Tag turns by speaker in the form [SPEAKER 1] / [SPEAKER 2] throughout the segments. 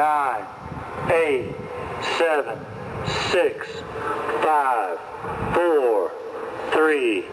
[SPEAKER 1] 9, 8, 7, 6, 5, 4, 3,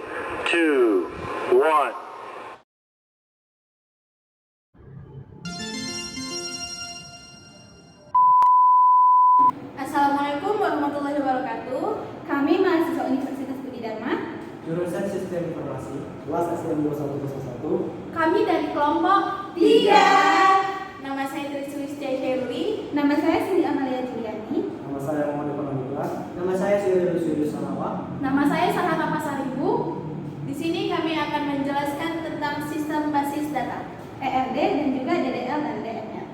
[SPEAKER 1] 2, 1.
[SPEAKER 2] Assalamualaikum warahmatullahi wabarakatuh. Kami mahasiswa Universitas Budi Dharma,
[SPEAKER 3] jurusan Sistem Informasi, kelas STM 2101.
[SPEAKER 2] Kami dari kelompok 3. Nama saya Triswistia Sherly. Nama saya Siti Amalia Juliani.
[SPEAKER 3] Nama saya Muhammad Iqbal. Nama saya Siri Salawa.
[SPEAKER 2] Nama saya Sarhana Pasaribu. Di sini kami akan menjelaskan tentang sistem basis data, ERD dan juga DDL dan DML.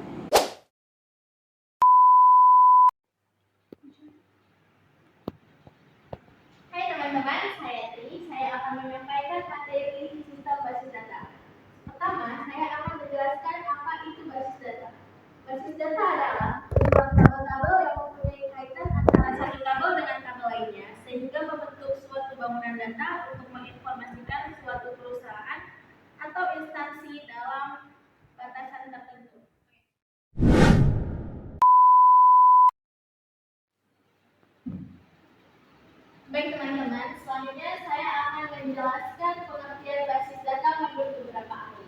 [SPEAKER 2] Hai teman-teman, saya Tri. Saya akan menyampaikan materi sistem basis data. Pertama, saya akan menjelaskan apa itu basis data. Basis data adalah sebuah tabel-tabel yang mempunyai kaitan antara satu tabel dengan tabel lainnya, sehingga membentuk suatu bangunan data untuk menginformasikan suatu perusahaan atau instansi dalam batasan tertentu. Baik teman-teman, selanjutnya saya akan menjelaskan pengertian basis data menurut beberapa ahli.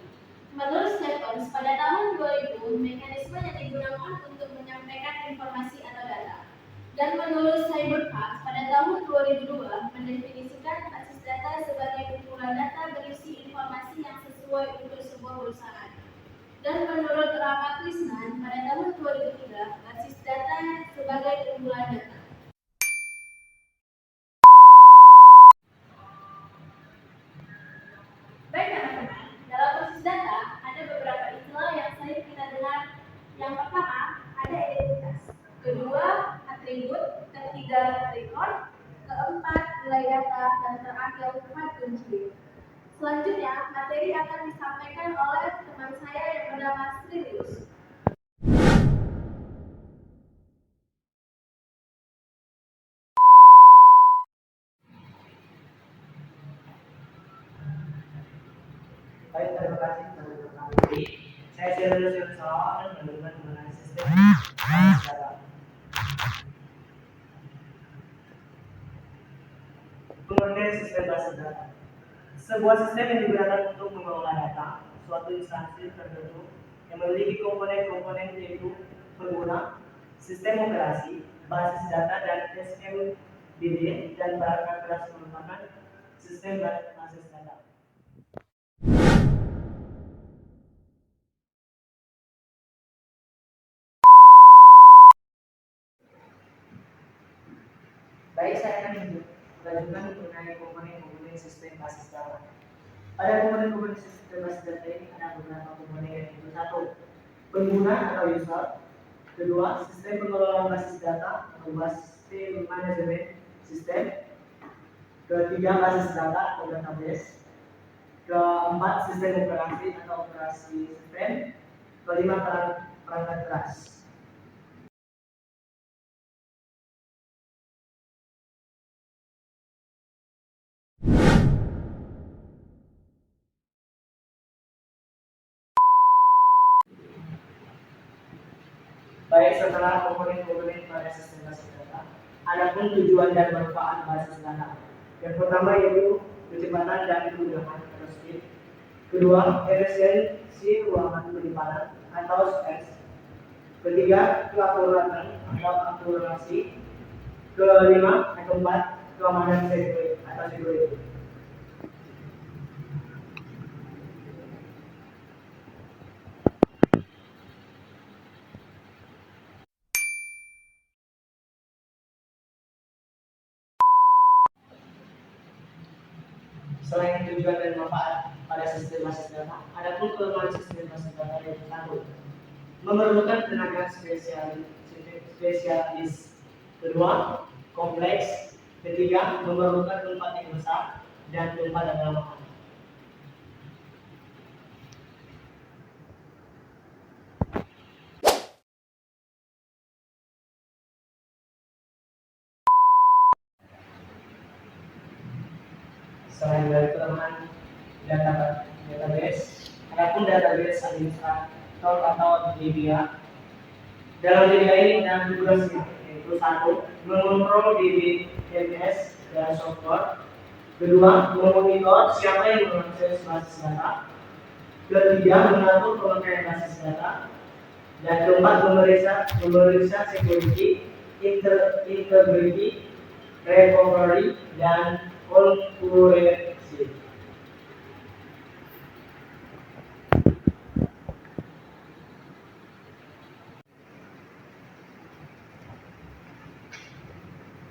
[SPEAKER 2] Menurut Stevens, pada tahun 2000, mekanisme yang digunakan untuk menyampaikan informasi atau data. Dan menurut Cyberpass, pada tahun 2002, mendefinisikan basis data sebagai kumpulan data berisi informasi yang sesuai untuk sebuah perusahaan. Dan menurut Ramakrishnan, pada tahun 2003, basis data sebagai kumpulan data. Baik teman-teman, dalam basis data ada beberapa istilah yang sering kita dengar. Yang pertama, ada identitas. Kedua, atribut. Ketiga, record. Keempat, nilai data. Dan terakhir, file kunci. Selanjutnya, materi akan disampaikan oleh teman saya yang bernama Sirius.
[SPEAKER 3] Baik, terima kasih telah berkenan diri. Saya Siri Salawa dan menerima mengenai sistem basis data. Pengertian sistem basis data. Sebuah sistem yang digunakan untuk mengelola data suatu instansi tertentu yang memiliki komponen-komponen yaitu pengguna, sistem operasi, basis data dan SMBD dan perangkat keras merupakan sistem basis data. Baik, saya akan menjelaskan mengenai komponen-komponen sistem basis data. Pada komponen-komponen sistem basis data ini ada beberapa komponen yaitu satu, pengguna atau user. Kedua, sistem pengelolaan basis data atau basis manajemen sistem. Ketiga, basis data atau database. Keempat, sistem operasi atau operasi sistem. Kelima, perangkat keras. Baik, setelah komponen-komponen pada sistem basis data, adapun tujuan dan manfaat basis data. Yang pertama yaitu kecepatan dan kemudahan atau speed. Kedua, efisiensi ruangan penyimpanan atau space. Ketiga, keakuratan atau akurasi. Kelima, keempat, keamanan atau security. Selain tujuan dan manfaat pada sistem basis data, ada pun kelemahan sistem basis data yaitu satu, memerlukan tenaga spesialis. Kedua, kompleks. Ketiga, memerlukan tempat yang besar dan tempat yang ramah. Selain dari kelemahan database, adapun database administrator atau DBA dalam DKI dan tugasnya, yaitu satu, mengontrol debit MS dan software. Kedua, memonitor siapa yang mengakses basis data. Ketiga, mengatur pemakaian basis data. Dan keempat, memeriksa security, integrity, recovery, dan concurrency.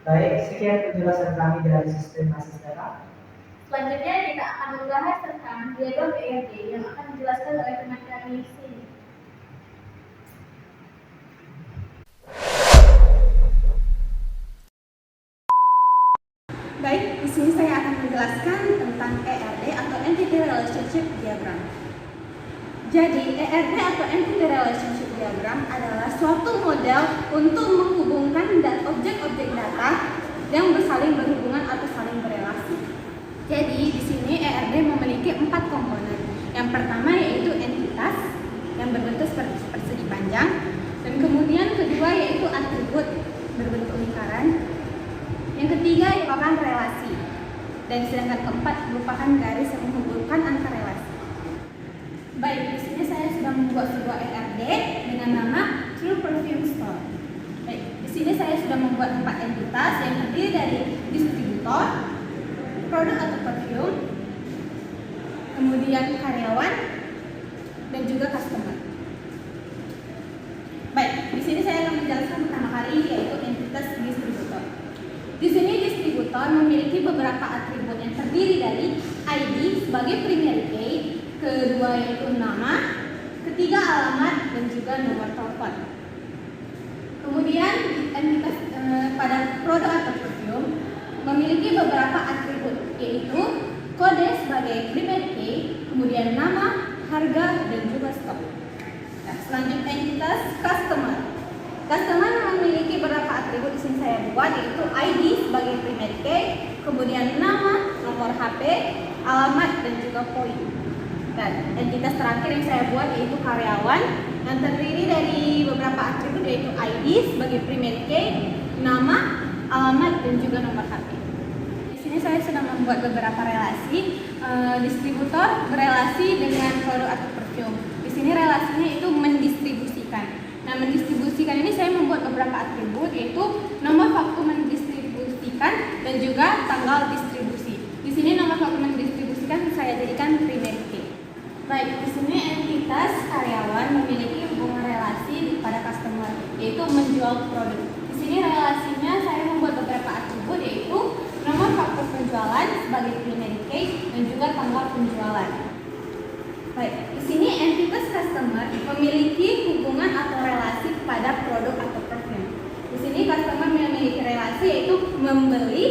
[SPEAKER 3] Baik, sekian penjelasan kami dari sistem basis data.
[SPEAKER 2] Selanjutnya kita akan membahas tentang diagram ERD yang akan dijelaskan oleh teman kami di sini. Baik, di sini saya akan menjelaskan tentang ERD atau Entity Relationship Diagram. Jadi, ERD atau Entity Relationship Diagram adalah suatu model untuk menghubungkan objek-objek data yang bersaling berhubungan atau saling berelasi. Jadi, di sini ERD memiliki 4 komponen. Yang pertama yaitu entitas yang berbentuk persegi panjang, dan kemudian kedua yaitu atribut berbentuk lingkaran. Yang ketiga merupakan relasi, dan sedangkan keempat merupakan garis yang menghubungkan antar relasi. Baik, di sini saya sudah membuat sebuah ERD dengan nama True Perfume Store. Baik, di sini saya sudah membuat 4 entitas yang terdiri dari distributor, produk atau perfume, kemudian karyawan, dan juga customer. Baik, di sini saya akan menjelaskan pertama kali yaitu entitas distributor. Di sini distributor memiliki beberapa atribut yang terdiri dari ID sebagai primary key, kedua yaitu nama, ketiga alamat, dan juga nomor telepon. Kemudian entitas pada produk atau perfume memiliki beberapa atribut yaitu kode sebagai primary key, kemudian nama, harga, dan juga stok. Nah, selanjutnya entitas customer. Customer memiliki beberapa atribut di sini saya buat yaitu ID sebagai primary key, kemudian nama, nomor HP, alamat, dan juga poin. Dan entitas terakhir yang saya buat yaitu karyawan yang terdiri dari beberapa atribut yaitu ID sebagai primary key, nama, alamat, dan juga nomor HP. Di sini saya sedang membuat beberapa relasi. Distributor berelasi dengan produk atau perfume. Di sini relasinya itu mendistribusikan. Nah, mendistribusikan ini saya membuat beberapa atribut yaitu nomor waktu mendistribusikan dan juga tanggal distribusi. Di sini nomor waktu mendistribusikan saya jadikan primary key. Baik, di sini entitas karyawan memiliki hubungan relasi pada customer yaitu menjual produk. Di sini relasinya saya membuat beberapa atribut yaitu nomor faktur penjualan sebagai primary key dan juga tanggal penjualan. Baik, di sini entitas customer memiliki hubungan atau relasi pada produk atau perfume. Di sini customer memiliki relasi yaitu membeli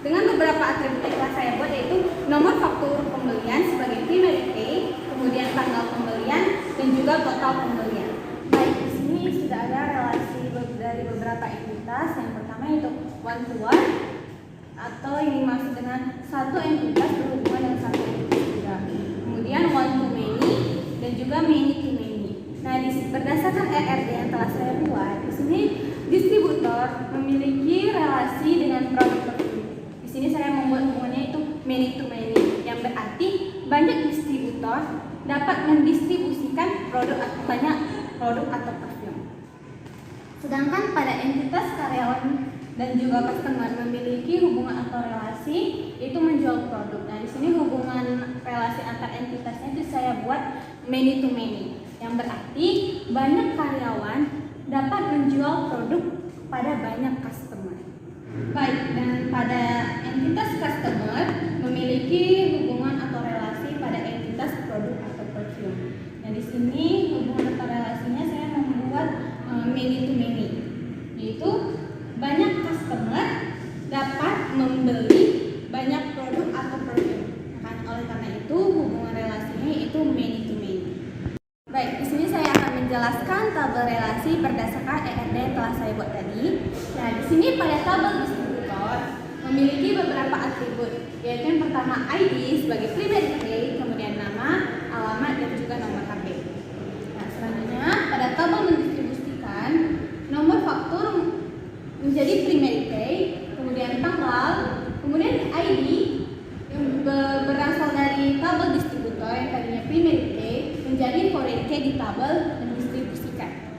[SPEAKER 2] dengan beberapa atribut yang telah saya buat yaitu nomor faktur pembelian sebagai primary key, kemudian tanggal pembelian dan juga total pembelian. Baik, di sini sudah ada relasi dari beberapa entitas. Yang pertama yaitu one to one atau yang dimaksud dengan satu entitas berhubungan dengan satu entitas juga. Kemudian one to many dan juga many to many. Nah, berdasarkan ERD yang telah saya buat, di sini distributor memiliki relasi dengan produk perfume. Di sini saya membuat hubungannya itu many to many, yang berarti banyak distributor dapat mendistribusikan banyak produk atau perfume. Sedangkan pada entitas karyawan dan juga customer memiliki hubungan atau relasi yaitu menjual produk. Nah, di sini hubungan relasi antar entitasnya itu saya buat many to many, yang berarti banyak karyawan dapat menjual produk pada banyak customer. Baik, dan pada entitas customer memiliki hubungan atau relasi pada entitas produk atau perfume. Nah, di sini hubungan atau relasinya saya membuat many to many, yaitu banyak customer dapat membeli banyak produk atau perfume. Oleh karena itu hubungan relasinya itu many to many. Baik, di sini saya akan menjelaskan tabel relasi berdasarkan ERD yang telah saya buat tadi. Nah, di sini pada tabel distributor memiliki beberapa atribut, yaitu yang pertama ID sebagai primary key, kemudian nama, alamat, dan juga nomor HP. Nah, selanjutnya pada tabel mendistribusikan tabel mendistribusikan.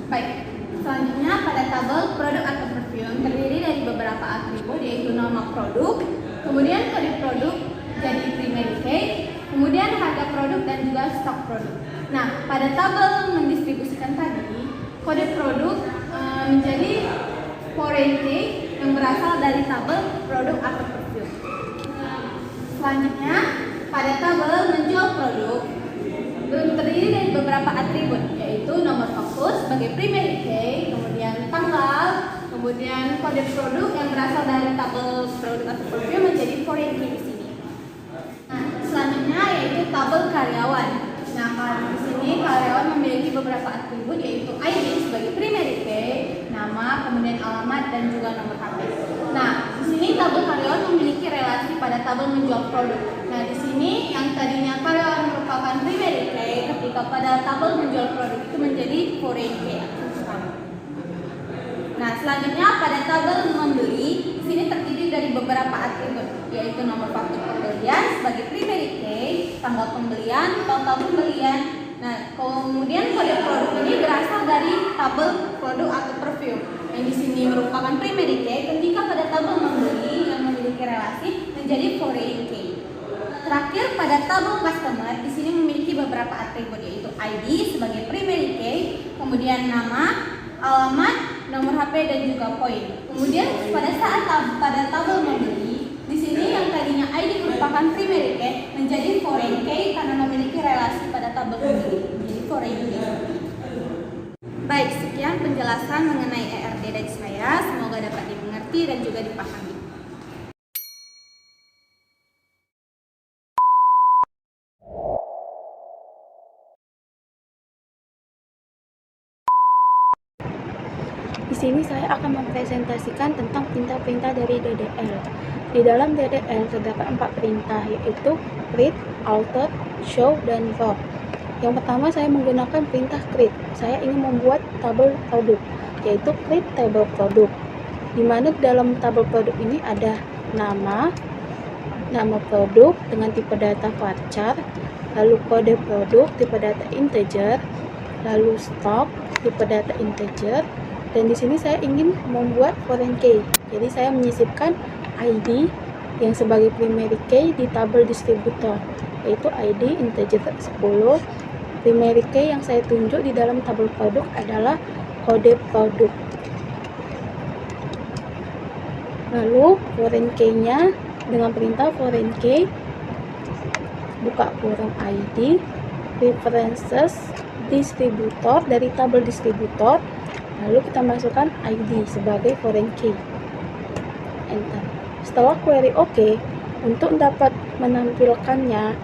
[SPEAKER 2] Baik, selanjutnya pada tabel produk atau perfume terdiri dari beberapa atribut, yaitu nama produk, kemudian kode produk jadi primary key, kemudian harga produk dan juga stok produk. Nah, pada tabel mendistribusikan tadi, kode produk menjadi foreign key yang berasal dari tabel produk atau perfume. Selanjutnya, pada tabel menjual produk terdiri dari beberapa atribut, yaitu nomor fokus sebagai primary key, kemudian tanggal, kemudian kode produk yang berasal dari tabel produk atau perfume menjadi foreign key di sini. Nah, selanjutnya yaitu tabel karyawan. Nah, kalau di sini karyawan memiliki beberapa atribut, yaitu ID sebagai primary key, nama, kemudian alamat dan juga nomor HP. Nah, di sini tabel karyawan memiliki relasi pada tabel menjual produk. Nah, di sini yang tadinya karyawan merupakan primary key, ketika pada tabel menjual produk itu menjadi foreign key atau utama. Nah, selanjutnya pada tabel membeli, di sini terdiri dari beberapa atribut, yaitu nomor faktur pembelian sebagai primary key, tanggal pembelian, total pembelian. Nah, kemudian kode produk ini berasal dari tabel produk atau perfume, yang di sini merupakan primary key ketika pada tabel membeli yang memiliki relasi menjadi foreign key. Terakhir pada tabel customer, di sini memiliki beberapa atribut, yaitu ID sebagai primary key, kemudian nama, alamat, nomor HP dan juga poin. Kemudian pada saat pada tabel membeli, di sini yang tadinya ID merupakan primary key menjadi foreign key karena memiliki relasi pada tabel membeli, menjadi foreign key. Baik, sekian penjelasan mengenai ERD dari saya. Semoga dapat dimengerti dan juga dipahami.
[SPEAKER 4] Di sini saya akan mempresentasikan tentang perintah-perintah dari DDL. Di dalam DDL terdapat 4 perintah, yaitu create, alter, show, dan drop. Yang pertama saya menggunakan perintah create. Saya ingin membuat tabel produk, yaitu create table produk. Di mana dalam tabel produk ini ada nama produk dengan tipe data varchar, lalu kode produk tipe data integer, lalu stok tipe data integer. Dan di sini saya ingin membuat foreign key. Jadi saya menyisipkan ID yang sebagai primary key di tabel distributor, yaitu ID integer 10. Primary key yang saya tunjuk di dalam tabel produk adalah kode produk. Lalu foreign key-nya dengan perintah foreign key buka kurung ID references distributor dari tabel distributor. Lalu kita masukkan ID sebagai foreign key. Enter. Setelah query OK, untuk dapat menampilkannya,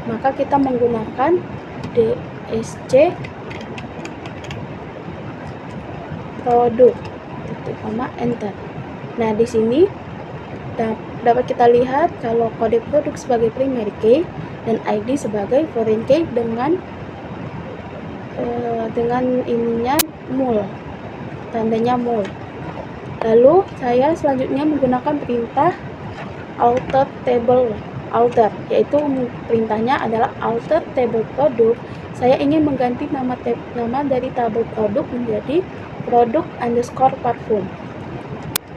[SPEAKER 4] maka kita menggunakan DSC produk, titik koma, enter. Nah, di sini dapat kita lihat kalau kode produk sebagai primary key dan ID sebagai foreign key dengan ininya mul, tandanya mul. Lalu saya selanjutnya menggunakan perintah alter table alter, yaitu perintahnya adalah alter table produk. Saya ingin mengganti nama dari tabel produk menjadi produk underscore parfum.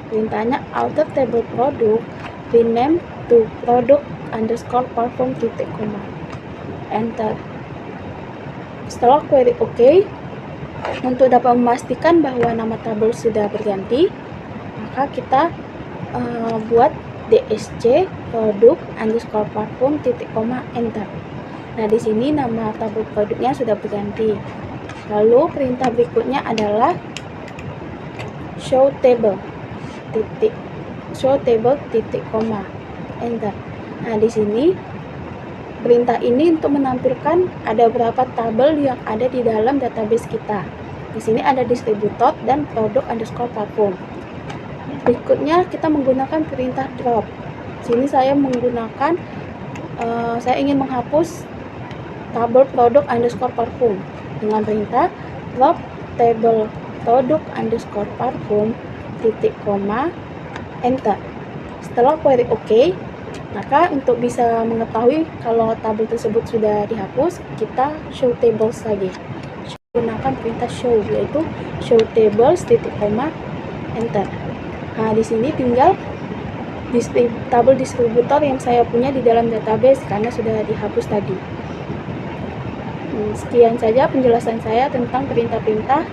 [SPEAKER 4] Perintahnya alter table produk rename to produk underscore parfum titik koma, enter. Setelah query OK, untuk dapat memastikan bahwa nama tabel sudah berganti, maka kita buat DSC produk underscore parfum titik koma, enter. Nah, di sini nama tabel produknya sudah berganti. Lalu perintah berikutnya adalah show table titik koma, enter. Nah, di sini perintah ini untuk menampilkan ada berapa tabel yang ada di dalam database kita. Di sini ada distributor dan produk underscore parfum. Berikutnya kita menggunakan perintah drop. Di sini saya menggunakan saya ingin menghapus tabel produk underscore parfum dengan perintah drop table produk underscore parfum titik koma, enter. Setelah query OK, Maka untuk bisa mengetahui kalau tabel tersebut sudah dihapus, kita show tables lagi. Gunakan perintah show, yaitu show tables titik koma enter. Nah, di sini tinggal tabel distributor yang saya punya di dalam database karena sudah dihapus tadi. Sekian saja penjelasan saya tentang perintah-perintah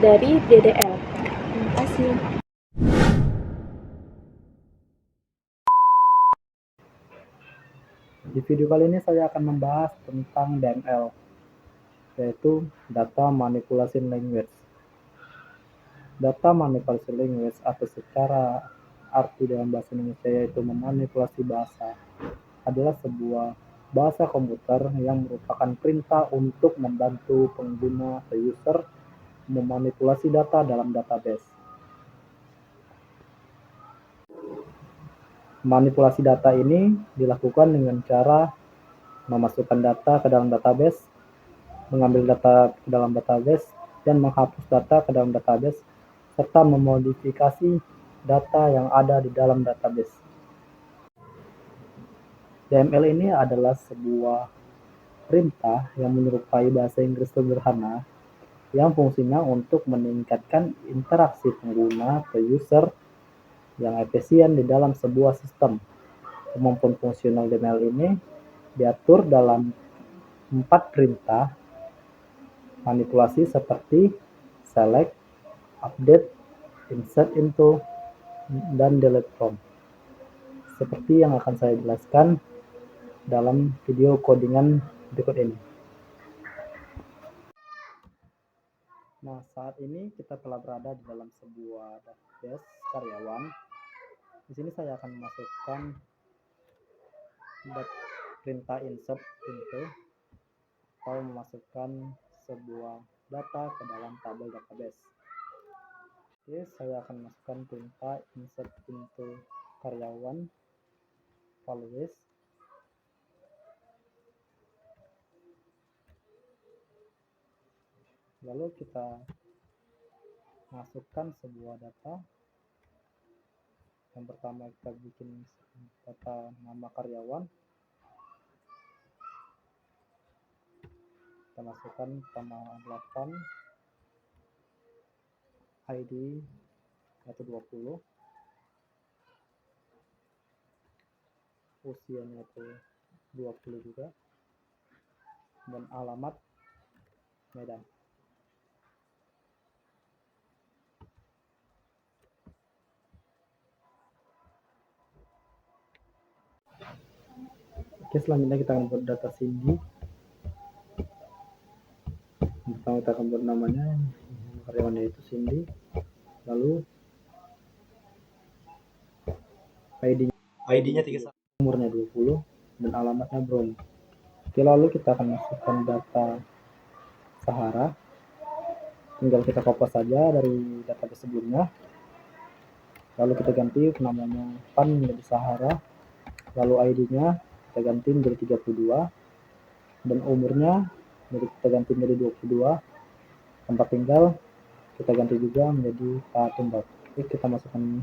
[SPEAKER 4] dari DDL. Terima kasih.
[SPEAKER 5] Di video kali ini saya akan membahas tentang DML, yaitu Data Manipulation Language. Data Manipulation Language atau secara arti dalam bahasa Indonesia yaitu memanipulasi bahasa adalah sebuah bahasa komputer yang merupakan perintah untuk membantu pengguna atau user memanipulasi data dalam database. Manipulasi data ini dilakukan dengan cara memasukkan data ke dalam database, mengambil data ke dalam database, dan menghapus data ke dalam database, serta memodifikasi data yang ada di dalam database. DML ini adalah sebuah perintah yang menyerupai bahasa Inggris sederhana yang fungsinya untuk meningkatkan interaksi pengguna ke user yang efisien di dalam sebuah sistem. Kemampuan fungsional DML ini diatur dalam 4 perintah manipulasi seperti select, update, insert into, dan delete from. Seperti yang akan saya jelaskan dalam video codingan berikut ini. Nah, saat ini kita telah berada di dalam sebuah database karyawan. Di sini saya akan memasukkan perintah insert into atau memasukkan sebuah data ke dalam tabel database. Oke, saya akan masukkan perintah insert into karyawan followers. Lalu kita masukkan sebuah data. Yang pertama kita bikin data nama karyawan. Kita masukkan pertama 8, ID yaitu 20, usianya itu 20 juga, dan alamat Medan. Oke, selanjutnya kita akan buat data Cindy. Pertama kita akan buat namanya, karyawannya itu Cindy, lalu ID-nya 31, umurnya 20, dan alamatnya Brown. Oke, lalu kita akan masukkan data Sahara. Tinggal kita copy saja dari database sebelumnya. Lalu kita ganti namanya Pan menjadi Sahara. Lalu ID-nya kita ganti menjadi 32, dan umurnya kita ganti menjadi 22. Tempat tinggal kita ganti juga menjadi Patumbat. Oke, kita masukkan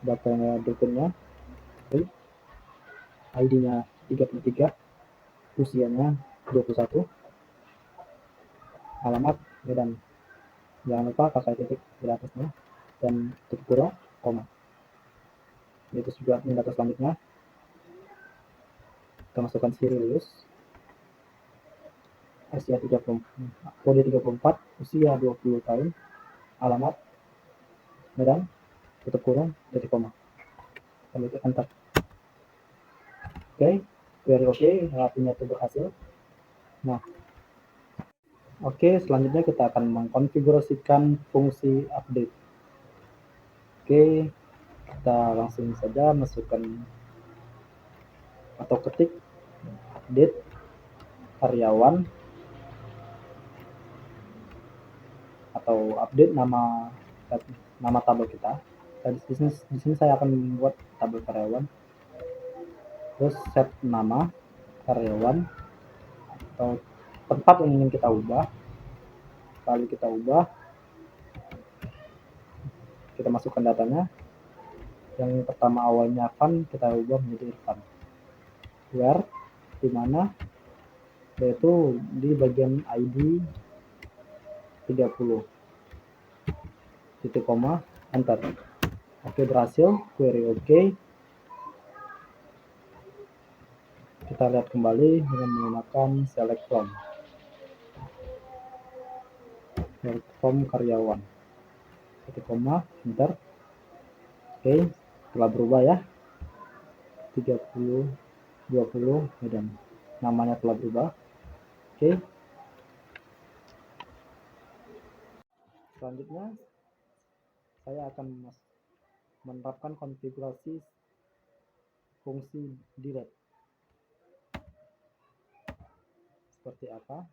[SPEAKER 5] data berikutnya. ID-nya 33, usianya 21, alamat Medan. Jangan lupa pakai titik di atasnya dan titik kurang, koma. Itu juga data selanjutnya. Kita masukkan Sirius, usia 30, kode 34, usia 20 tahun, alamat Medan, tutup kurung, titik koma. Lalu kita enter. Oke, query oke, artinya itu berhasil. Nah, oke, selanjutnya kita akan mengkonfigurasikan fungsi update. Oke, kita langsung saja masukkan atau ketik update karyawan atau update nama tabel kita. Di sini saya akan membuat tabel karyawan. Terus set nama karyawan atau tempat yang ingin kita ubah. Lalu kita ubah, kita masukkan datanya. Yang pertama awalnya Van kita ubah menjadi Irfan. where, di mana, yaitu di bagian ID 30, titik koma, enter. Oke, berhasil, query oke. Kita lihat kembali dengan menggunakan select from karyawan, titik koma, enter. Oke, telah berubah ya, 30, 20, dan namanya telah berubah. Oke, selanjutnya saya akan menerapkan konfigurasi fungsi delete. Seperti apa?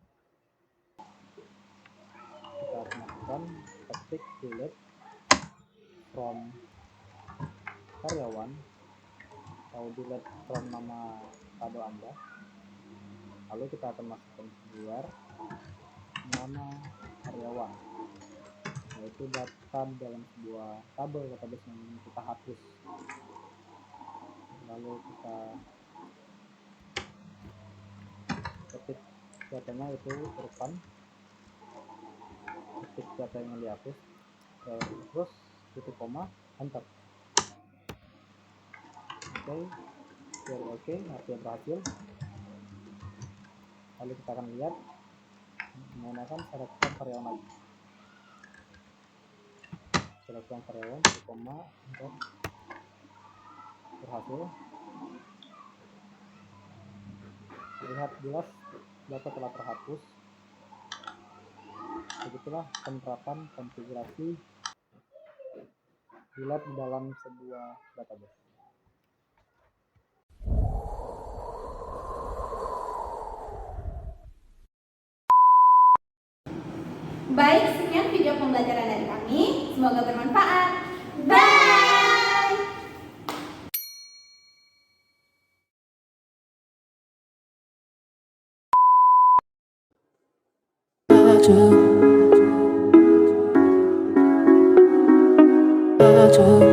[SPEAKER 5] Kita akan lakukan ketik delete from karyawan atau delete from nama tabel Anda. Lalu kita akan masukkan keluar nama karyawan, yaitu data dalam sebuah tabel database yang ingin kita hapus. Lalu kita ketik datanya, itu urutan ketik data yang dihapus, terus titik koma, enter. Oke, artinya berhasil. Lalu kita akan lihat menggunakan selection karyawan lagi, selection karyawan, titik koma, enter. Berhasil. Lihat jelas data telah terhapus. Begitulah penerapan konfigurasi delete di dalam sebuah database.
[SPEAKER 2] Baik, sekian video pembelajaran dari kami. Semoga bermanfaat. Bye!
[SPEAKER 6] I do.